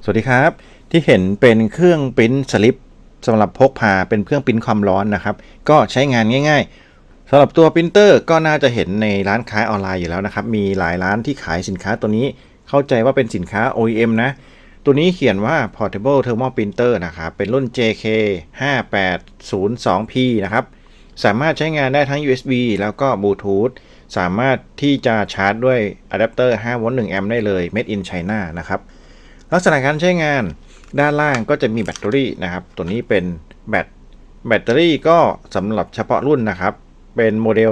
สวัสดีครับที่เห็นเป็นเครื่องปริ้นสลิปสำหรับพกพาเป็นเครื่องปริ้นความร้อนนะครับก็ใช้งานง่ายๆสำหรับตัวปรินเตอร์ก็น่าจะเห็นในร้านค้าออนไลน์อยู่แล้วนะครับมีหลายร้านที่ขายสินค้าตัวนี้เข้าใจว่าเป็นสินค้า OEM นะตัวนี้เขียนว่า Portable Thermal Printer นะครับเป็นรุ่น JK 5802P นะครับสามารถใช้งานได้ทั้ง USB แล้วก็ Bluetooth สามารถที่จะชาร์จด้วยอะแดปเตอร์5 โวลต์ 1 แอมป์ได้เลย Made in China นะครับลักษณะการใช้งานด้านล่างก็จะมีแบตเตอรี่นะครับตัวนี้เป็นแบตเตอรี่ก็สำหรับเฉพาะรุ่นนะครับเป็นโมเดล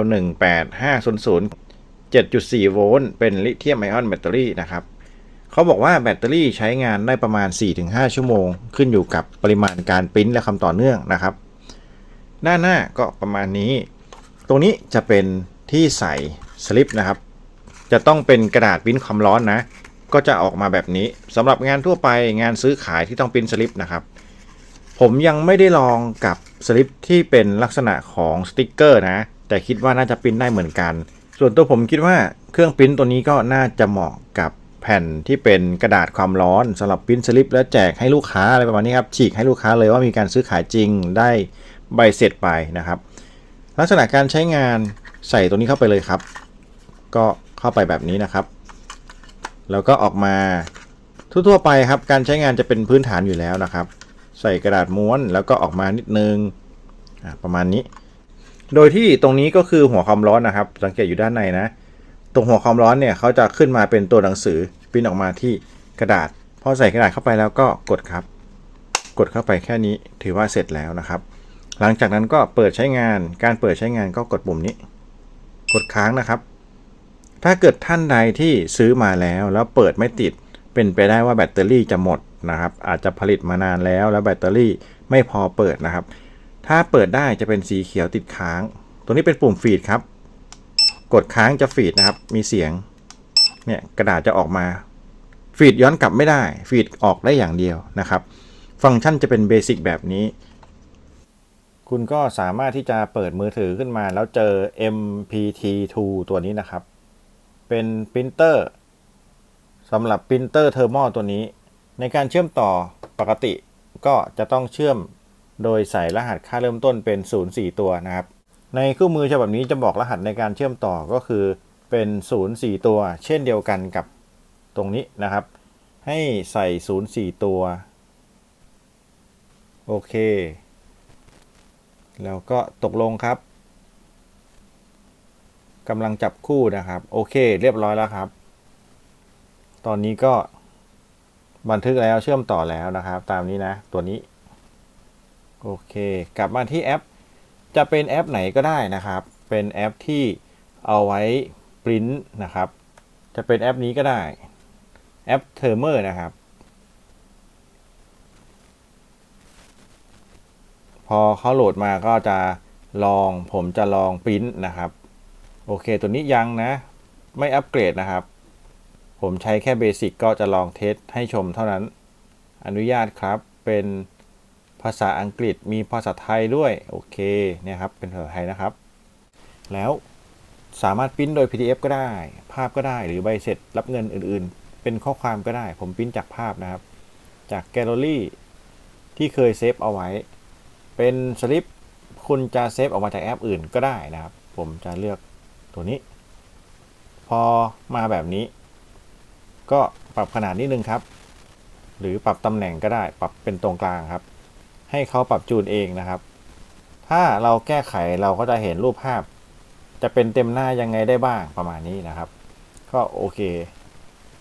18500 7.4 โวลต์เป็นลิเธียมไอออนแบตเตอรี่นะครับเขาบอกว่าแบตเตอรี่ใช้งานได้ประมาณ 4-5 ชั่วโมงขึ้นอยู่กับปริมาณการปริ้นและความต่อเนื่องนะครับด้านหน้าก็ประมาณนี้ตรงนี้จะเป็นที่ใส่สลิปนะครับจะต้องเป็นกระดาษปริ้นความร้อนนะก็จะออกมาแบบนี้สำหรับงานทั่วไปงานซื้อขายที่ต้องปริ้นสลิปนะครับผมยังไม่ได้ลองกับสลิปที่เป็นลักษณะของสติกเกอร์นะแต่คิดว่าน่าจะปริ้นได้เหมือนกันส่วนตัวผมคิดว่าเครื่องปริ้นตัวนี้ก็น่าจะเหมาะกับแผ่นที่เป็นกระดาษความร้อนสำหรับปริ้นสลิปแล้วแจกให้ลูกค้าอะไรประมาณนี้ครับฉีกให้ลูกค้าเลยว่ามีการซื้อขายจริงได้ใบเสร็จไปนะครับลักษณะการใช้งานใส่ตัวนี้เข้าไปเลยครับก็เข้าไปแบบนี้นะครับแล้วก็ออกมาทั่วๆไปครับการใช้งานจะเป็นพื้นฐานอยู่แล้วนะครับใส่กระดาษม้วนแล้วก็ออกมานิดนึงประมาณนี้โดยที่ตรงนี้ก็คือหัวความร้อนนะครับสังเกตอยู่ด้านในนะตรงหัวความร้อนเนี่ยเขาจะขึ้นมาเป็นตัวหนังสือปริ้นออกมาที่กระดาษพอใส่กระดาษเข้าไปแล้วก็กดครับกดเข้าไปแค่นี้ถือว่าเสร็จแล้วนะครับหลังจากนั้นก็เปิดใช้งานการเปิดใช้งานก็กดปุ่มนี้กดค้างนะครับถ้าเกิดท่านใดที่ซื้อมาแล้วเปิดไม่ติดเป็นไปได้ว่าแบตเตอรี่จะหมดนะครับอาจจะผลิตมานานแล้วแบตเตอรี่ไม่พอเปิดนะครับถ้าเปิดได้จะเป็นสีเขียวติดค้างตัวนี้เป็นปุ่มฟีดครับกดค้างจะฟีดนะครับมีเสียงเนี่ยกระดาษจะออกมาฟีดย้อนกลับไม่ได้ฟีดออกได้อย่างเดียวนะครับฟังก์ชันจะเป็นเบสิกแบบนี้คุณก็สามารถที่จะเปิดมือถือขึ้นมาแล้วเจอ MPT2 ตัวนี้นะครับเป็นปรินเตอร์สำหรับปรินเตอร์เทอร์มอลตัวนี้ในการเชื่อมต่อปกติก็จะต้องเชื่อมโดยใส่รหัสค่าเริ่มต้นเป็น04ตัวนะครับในคู่มือฉบับนี้จะบอกรหัสในการเชื่อมต่อก็คือเป็น04ตัวเช่นเดียวกันกับตรงนี้นะครับให้ใส่04ตัวโอเคแล้วก็ตกลงครับกำลังจับคู่นะครับโอเคเรียบร้อยแล้วครับตอนนี้ก็บันทึกแล้วเชื่อมต่อแล้วนะครับตามนี้นะตัวนี้โอเคกลับมาที่แอปจะเป็นแอปไหนก็ได้นะครับเป็นแอปที่เอาไว้ปริ้นนะครับจะเป็นแอปนี้ก็ได้แอปเทอร์เมอร์นะครับพอเขาโหลดมาก็จะผมจะลองปริ้นนะครับโอเคตัวนี้ยังนะไม่อัปเกรดนะครับผมใช้แค่เบสิกก็จะลองเทสให้ชมเท่านั้นอนุญาตครับเป็นภาษาอังกฤษมีภาษาไทยด้วยโอเคเนี่ยครับเป็นภาษาไทยนะครับแล้วสามารถปริ้นโดย PDF ก็ได้ภาพก็ได้หรือใบเสร็จรับเงินอื่นๆเป็นข้อความก็ได้ผมปริ้นจากภาพนะครับจากแกลเลอรี่ที่เคยเซฟเอาไว้เป็นสลิปคุณจะเซฟออกมาจากแอปอื่นก็ได้นะครับผมจะเลือกตัวนี้พอมาแบบนี้ก็ปรับขนาดนิดนึงครับหรือปรับตำแหน่งก็ได้ปรับเป็นตรงกลางครับให้เขาปรับจูนเองนะครับถ้าเราแก้ไขเราก็จะเห็นรูปภาพจะเป็นเต็มหน้ายังไงได้บ้างประมาณนี้นะครับก็โอเค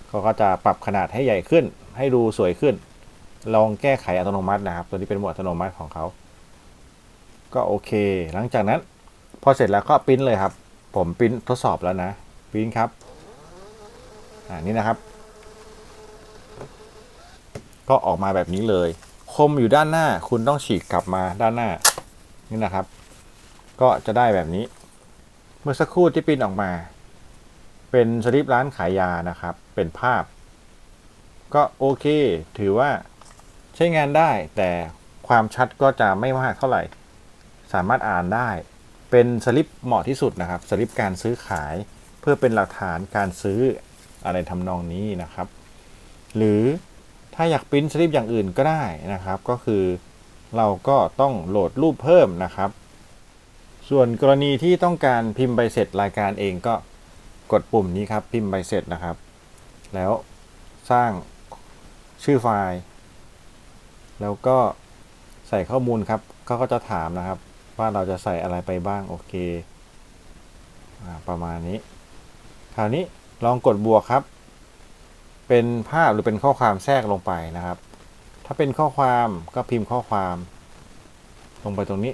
เขาก็จะปรับขนาดให้ใหญ่ขึ้นให้ดูสวยขึ้นลองแก้ไขอัตโนมัตินะครับตัวนี้เป็นโหมดอัตโนมัติของเขาก็โอเคหลังจากนั้นพอเสร็จแล้วก็ปริ้นเลยครับผมปริ้นทดสอบแล้วนะปริ้นครับนี่นะครับก็ออกมาแบบนี้เลยคมอยู่ด้านหน้าคุณต้องฉีกกลับมาด้านหน้านี่นะครับก็จะได้แบบนี้เมื่อสักครู่ที่ปริ้นออกมาเป็นสลิปร้านขายยานะครับเป็นภาพก็โอเคถือว่าใช้งานได้แต่ความชัดก็จะไม่มากเท่าไหร่สามารถอ่านได้เป็นสลิปเหมาะที่สุดนะครับสลิปการซื้อขายเพื่อเป็นหลักฐานการซื้ออะไรทำนองนี้นะครับหรือ ถ้าอยากปริ้นสลิปอย่างอื่นก็ได้นะครับก็คือเราก็ต้องโหลดรูปเพิ่มนะครับส่วนกรณีที่ต้องการพิมพ์ใบเสร็จรายการเองก็กดปุ่มนี้ครับพิมพ์ใบเสร็จนะครับแล้วสร้างชื่อไฟล์แล้วก็ใส่ข้อมูลครับเขาก็จะถามนะครับว่าเราจะใส่อะไรไปบ้างโอเคประมาณนี้คราวนี้ลองกดบวกครับเป็นภาพหรือเป็นข้อความแทรกลงไปนะครับถ้าเป็นข้อความก็พิมพ์ข้อความลงไปตรงนี้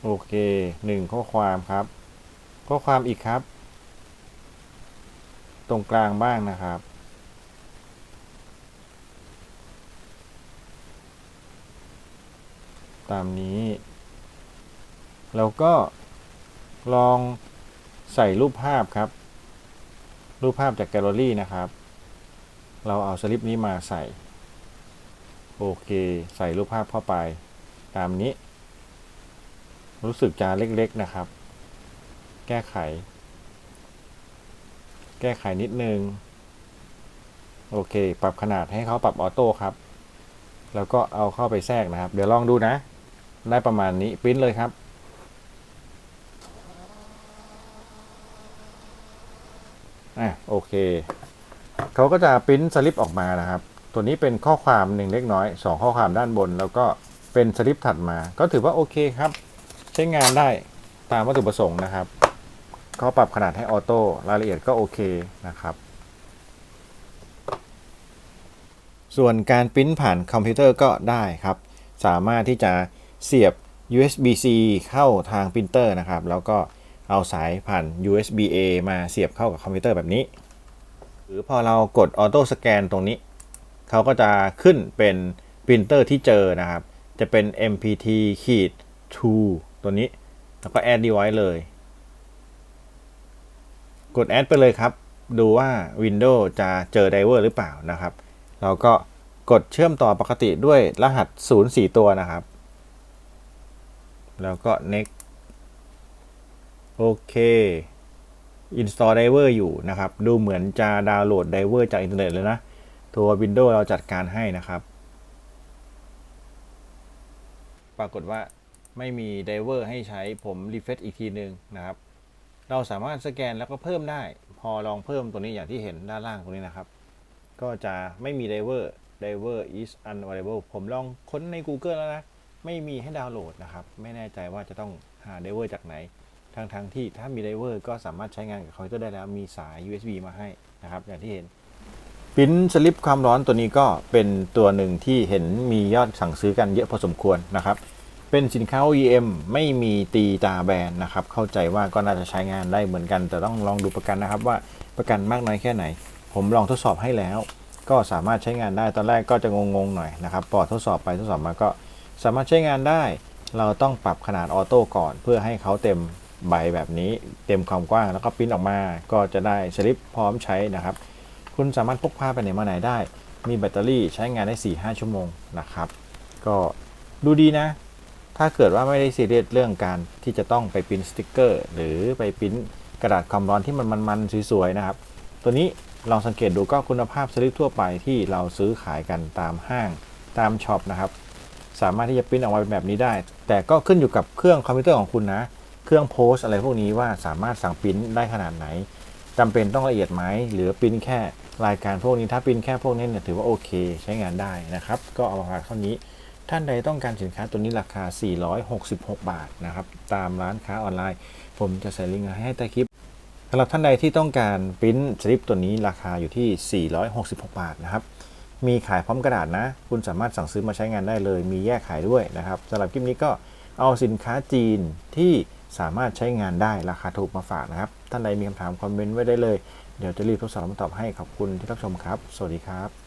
โอเค1ข้อความครับข้อความอีกครับตรงกลางบ้างนะครับตามนี้แล้วก็ลองใส่รูปภาพครับรูปภาพจากแกลเลอรี่นะครับเราเอาสลิปนี้มาใส่โอเคใส่รูปภาพเข้าไปตามนี้รู้สึกจะเล็กๆนะครับแก้ไขนิดนึงโอเคปรับขนาดให้เขาปรับออโต้ครับแล้วก็เอาเข้าไปแทรกนะครับเดี๋ยวลองดูนะได้ประมาณนี้ปริ้นเลยครับโอเคเขาก็จะปริ้นสลิปออกมานะครับตัวนี้เป็นข้อความหนึ่งเล็กน้อย2ข้อความด้านบนแล้วก็เป็นสลิปถัดมาก็ถือว่าโอเคครับใช้งานได้ตามวัตถุประสงค์นะครับเขาปรับขนาดให้ออโต้รายละเอียดก็โอเคนะครับส่วนการปริ้นผ่านคอมพิวเตอร์ก็ได้ครับสามารถที่จะเสียบ USB-C เข้าทางปรินเตอร์นะครับแล้วก็เอาสายผ่าน USB-A มาเสียบเข้ากับคอมพิวเตอร์แบบนี้หรือพอเรากดออโต้สแกนตรงนี้เขาก็จะขึ้นเป็นปรินเตอร์ที่เจอนะครับจะเป็น MPT-2 ตัวนี้แล้วก็ add device เลยกด add ไปเลยครับดูว่า Windows จะเจอไดเวอร์หรือเปล่านะครับเราก็กดเชื่อมต่อปกติด้วยรหัส0 4ตัวนะครับแล้วก็ next โอเค install driver อยู่นะครับดูเหมือนจะดาวน์โหลด driver จากอินเทอร์เน็ตเลยนะตัว Windows เราจัดการให้นะครับปรากฏว่าไม่มี driver ให้ใช้ผมรีเฟรชอีกทีนึงนะครับเราสามารถสแกนแล้วก็เพิ่มได้พอลองเพิ่มตัวนี้อย่างที่เห็นด้านล่างตรงนี้นะครับก็จะไม่มี driver is unavailable ผมลองค้นใน Google แล้วนะไม่มีให้ดาวน์โหลดนะครับไม่แน่ใจว่าจะต้องหา driver จากไหนทั้งที่ถ้ามี driver ก็สามารถใช้งานกับคอมพิวเตอร์ได้แล้วมีสาย USB มาให้นะครับอย่างที่เห็นปริ้นสลิปความร้อนตัวนี้ก็เป็นตัวหนึ่งที่เห็นมียอดสั่งซื้อกันเยอะพอสมควรนะครับเป็นสินค้า OEM ไม่มีตีตาแบรนด์นะครับเข้าใจว่าก็น่าจะใช้งานได้เหมือนกันแต่ต้องลองดูประกันนะครับว่าประกันมากน้อยแค่ไหนผมลองทดสอบให้แล้วก็สามารถใช้งานได้ตอนแรกก็จะงงๆหน่อยนะครับพอทดสอบไปทดสอบมาก็สามารถใช้งานได้เราต้องปรับขนาดออโต้ก่อนเพื่อให้เขาเต็มใบแบบนี้เต็มความกว้างแล้วก็ปริ้นออกมาก็จะได้สลิปพร้อมใช้นะครับคุณสามารถพกพาไปไหนมาไหนได้มีแบตเตอรี่ใช้งานได้ 4-5 ชั่วโมงนะครับก็ดูดีนะถ้าเกิดว่าไม่ได้ซีเรียสเรื่องการที่จะต้องไปปริ้นสติกเกอร์หรือไปปริ้นกระดาษความร้อนที่มันสวยๆนะครับตัวนี้ลองสังเกตดูก็คุณภาพสลิปทั่วไปที่เราซื้อขายกันตามห้างตามช็อปนะครับสามารถที่จะปริ้นออกมาเป็นแบบนี้ได้แต่ก็ขึ้นอยู่กับเครื่องคอมพิวเตอร์ของคุณนะเครื่องโพสอะไรพวกนี้ว่าสามารถสั่งปริ้นได้ขนาดไหนจำเป็นต้องละเอียดไหมหรือปริ้นแค่รายการพวกนี้ถ้าปริ้นแค่พวกนี้เนี่ยถือว่าโอเคใช้งานได้นะครับก็เอามาเท่านี้ท่านใดต้องการสินค้าตัวนี้ราคา466 บาทนะครับตามร้านค้าออนไลน์ผมจะใส่ลิงก์ให้ใต้คลิปสำหรับท่านใดที่ต้องการปริ้นสลิปตัวนี้ราคาอยู่ที่466 บาทนะครับมีขายพร้อมกระดาษนะคุณสามารถสั่งซื้อมาใช้งานได้เลยมีแยกขายด้วยนะครับสำหรับคลิปนี้ก็เอาสินค้าจีนที่สามารถใช้งานได้ราคาถูกมาฝากนะครับท่านใดมีคำถามคอมเมนต์ไว้ได้เลยเดี๋ยวจะรีบทดสอบมาตอบให้ขอบคุณที่รับชมครับสวัสดีครับ